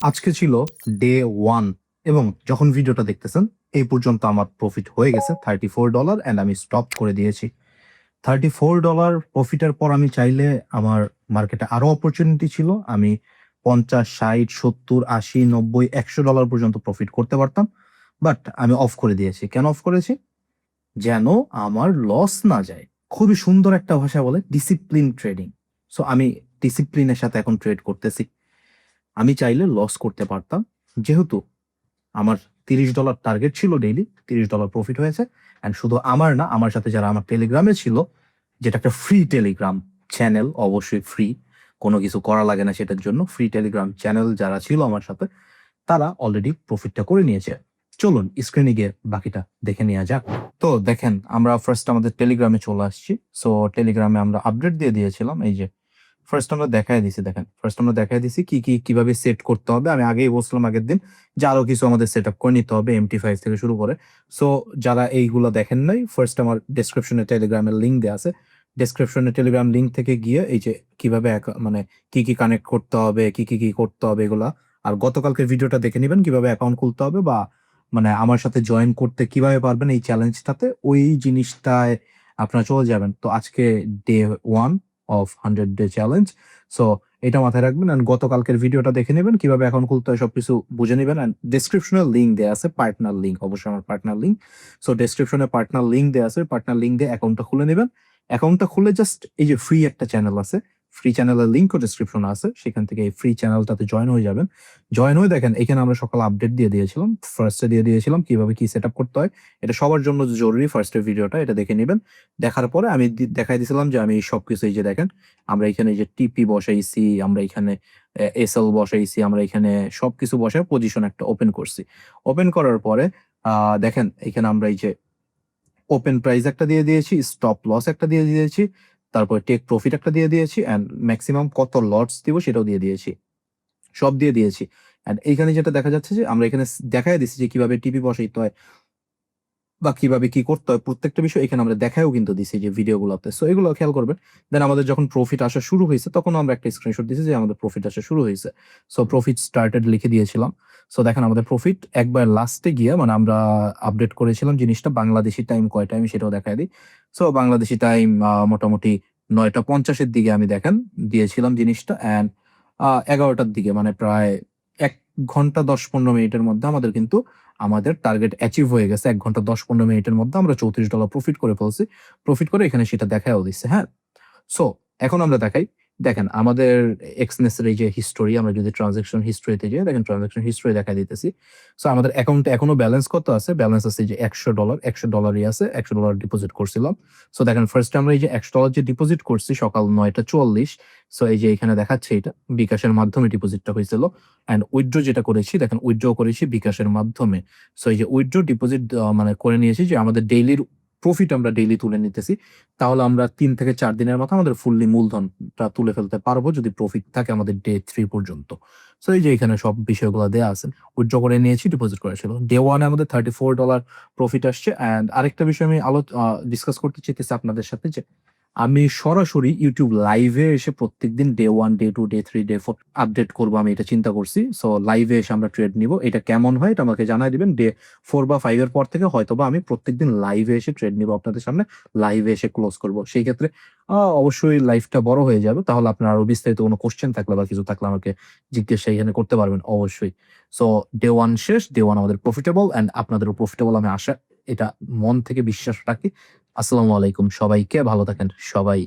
আজকে ছিল ডে 1 এবং যখন ভিডিওটা দেখতেছেন এই পর্যন্ত আমার প্রফিট হয়ে গেছে $34 এন্ড আমি স্টপ করে দিয়েছি। $34 প্রফিটের পর আমি চাইলে আমার মার্কেটে আরো অপরচুনিটি ছিল। আমি 50, 60, 70, 80, 90, $100 পর্যন্ত প্রফিট করতে পারতাম। বাট আমি অফ করে দিয়েছি। কেন অফ করেছি? যেন আমার লস না যায়। খুবই সুন্দর একটা ভাষা বলে ডিসিপ্লিন ট্রেডিং। সো আমি ডিসিপ্লিনের সাথে এখন ট্রেড করতেছি। আমি চাইলে লস করতে পারতাম। যেহেতু আমার $30 টার্গেট ছিল ডেইলি, $30 প্রফিট হয়েছে। অ্যান্ড শুধু আমার না, আমার সাথে যারা আমার টেলিগ্রামে ছিল, যেটা একটা ফ্রি টেলিগ্রাম চ্যানেল, অবশ্যই ফ্রি। কোনো কিছু করা লাগে না সেটার জন্য। ফ্রি টেলিগ্রাম চ্যানেল যারা ছিল আমার সাথে, তারা অলরেডি প্রফিটটা করে নিয়েছে। চলুন স্ক্রিনে গিয়ে বাকিটা দেখে নেওয়া যাক। তো দেখেন আমরা ফার্স্ট আমাদের টেলিগ্রামে চলে আসছি। সো টেলিগ্রামে আমরা আপডেট দিয়ে দিয়েছিলাম। এই যে ফার্স্ট আমরা দেখায় দিছি, দেখেন ফার্স্ট আমরা দেখায় দিছি কিভাবে সেট করতে হবে। আমি আগেই বলছিলাম আগের দিন যে আরো কিছু আমাদের সেট আপ করে নিতে হবে MT5 থেকে শুরু করে। সো যারা এইগুলো দেখেন নাই, ফার্স্ট আমার ডেসক্রিপশনে টেলিগ্রামের লিঙ্ক দেওয়া আছে। ডেসক্রিপশনে টেলিগ্রাম লিঙ্ক থেকে গিয়ে এই যে কিভাবে মানে কি কানেক্ট করতে হবে, কি করতে হবে এগুলা। আর গতকালকের ভিডিওটা দেখে নিবেন কিভাবে অ্যাকাউন্ট খুলতে হবে, বা মানে আমার সাথে জয়েন করতে কিভাবে পারবেন এই চ্যালেঞ্জটাতে, ওই জিনিসটায় আপনারা চলে যাবেন। তো আজকে day 1 of 100 day challenge. So এটা মাথায় রাখবেন এন্ড গতকালকের ভিডিওটা দেখে নেবেন কিভাবে অ্যাকাউন্ট খুলতে হয়, সবকিছু বুঝে নেবেন। এন্ড ডেসক্রিপশনে লিঙ্ক দেয়া আছে, পার্টনার লিঙ্ক, অবশ্যই আমার পার্টনার লিঙ্ক। সো ডেসক্রিপশনে পার্টনার লিঙ্ক দেয়া আছে, পার্টনার লিঙ্ক দিয়ে অ্যাকাউন্টটা খুলে নেবেন। অ্যাকাউন্টটা খুলে জাস্ট এই যে ফ্রি একটা চ্যানেল আছে, ফ্রি চ্যানেলের লিঙ্কও ডেসক্রিপশনে আছে, সেখান থেকে এই ফ্রি চ্যানেলটাতে জয়েন হয়ে যাবেন। জয়েন হয়ে দেখেন এখানে আমরা সকাল আপডেট দিয়ে দিয়েছিলাম, ফার্স্টে দিয়ে দিয়েছিলাম কিভাবে কি সেট আপ করতে হয়। এটা সবার জন্য জরুরি, ফার্স্টের ভিডিওটা এটা দেখে নেবেন। দেখার পরে আমি দেখাই দিয়েছিলাম যে আমি সবকিছু এই যে দেখেন আমরা এখানে যে টিপি বসাইছি, আমরা এখানে এসএল বসাইছি, আমরা এখানে সবকিছু বসায় পজিশন একটা ওপেন করছি। ওপেন করার পরে দেখেন এখানে আমরা এই যে ওপেন প্রাইস একটা দিয়ে দিয়েছি, স্টপ লস একটা দিয়ে দিয়েছি, তারপর টেক প্রফিট একটা দিয়ে দিয়েছি, এন্ড ম্যাক্সিমাম কত লটস দিব সেটাও দিয়ে দিয়েছি। সব দিয়ে দিয়েছি। এন্ড এইখানে যেটা দেখা যাচ্ছে যে আমরা এখানে দেখায় দিচ্ছি যে কিভাবে টিপি বসাইতে হয় বা কিভাবে কি করতে হয়, প্রত্যেকটা বিষয় এখানে আমরা দেখায়ও কিন্তু দিছি যে ভিডিওগুলোতে। সো এগুলো খেয়াল করবেন। দেন আমাদের যখন প্রফিট আসা শুরু হয়েছে তখন আমরা একটা স্ক্রিনশট দিয়েছি যে আমাদের প্রফিট আসা শুরু হয়েছে। সো প্রফিট স্টার্টেড লিখে দিয়েছিলাম। সো দেখেন আমাদের প্রফিট একবার লাস্টে গিয়ে মানে আমরা আপডেট করেছিলাম জিনিসটা বাংলাদেশি টাইম কয়টা আমি সেটাও দেখায় দিই। সো বাংলাদেশি টাইম মোটামুটি 9:50 এর দিকে আমি দেখেন দিয়েছিলাম জিনিসটা, অ্যান্ড 11টার দিকে মানে প্রায় 1 ঘন্টা 10-15 মিনিটের মধ্যে আমাদের কিন্তু আমাদের টার্গেট অ্যাচিভ হয়ে গেছে। ১ ঘন্টা ১০-১৫ মিনিটের মধ্যে আমরা $34 প্রফিট করে ফেলছি। প্রফিট করে এখানে সেটা দেখায়ও দিচ্ছে, হ্যাঁ? সো এখন আমরা দেখাই। দেখেন আমাদের এক্সনেস এর এই যে হিস্টোরি, আমরা যদি ট্রান্সেকশন হিস্টরিতে যাই, দেখেন ট্রান্সেকশন হিস্টরি দেখায় দিতেছি। সো আমাদের অ্যাকাউন্টে এখনো ব্যালেন্স কত আছে? ব্যালেন্স আছে এই যে $100, $100ই আছে। $100 ডিপোজিট করছিলাম। সো দেখেন ফার্স্ট এ আমরা এই যে $100 যে ডিপোজিট করছি সকাল ৯:৪৪। সো এই যে এখানে দেখাচ্ছে এটা বিকাশের মাধ্যমে ডিপোজিটটা হয়েছিল। অ্যান্ড উইথড্র যেটা করেছি, দেখেন উইথড্র করেছি বিকাশের মাধ্যমে। সো এই যে উইথড্র ডিপোজিট মানে করে নিয়েছি যে আমাদের ডেইলির প্রফিট আমরা ডেইলি তুলে নিতেছি। তাহলে আমরা ৩ থেকে ৪ দিনের মাথায় আমাদের ফুললি মূলধনটা তুলে ফেলতে পারবো যদি প্রফিট থাকে আমাদের ডে 3 পর্যন্ত। সো এই যে এখানে সব বিষয়গুলো দেয়া আছে। উইথড্র করে নিয়েছি, ডিপোজিট করেছিল। ডে 1 এ আমাদের $34 প্রফিট আসছে। অ্যান্ড আরেকটা বিষয় আমি ডিসকাস করতে চাইতেছি আপনাদের সাথে যে আমি সরাসরি YouTube লাইভে এসে প্রত্যেকদিন day 1, day 2, day 3, day 4 update করব, আমি এটা চিন্তা করছি। সো লাইভে এসে আমরা ট্রেড নিব। এটা কেমন হয় এটা আমাকে জানায় দিবেন। ডে 4 বা 5 এর পর থেকে হয়তোবা আমি প্রত্যেকদিন লাইভে এসে ট্রেড নিব আপনাদের সামনে। লাইভে এসে ক্লোজ করব। সেই ক্ষেত্রে অবশ্যই লাইভটা বড় হয়ে যাবে। তাহলে আপনার আরো বিস্তারিত কোনো কোয়েশ্চেন থাকলে বা কিছু থাকলে আমাকে জিজ্ঞাসা এখানে করতে পারবেন অবশ্যই। সো ডে 1 শেষ। ডে 1 আমাদের প্রফিটেবল, অ্যান্ড আপনাদেরও প্রফিটেবল আমি আশা এটা মন থেকে বিশ্বাস রাখি। আসসালামু আলাইকুম সবাইকে। ভালো থাকেন সবাই।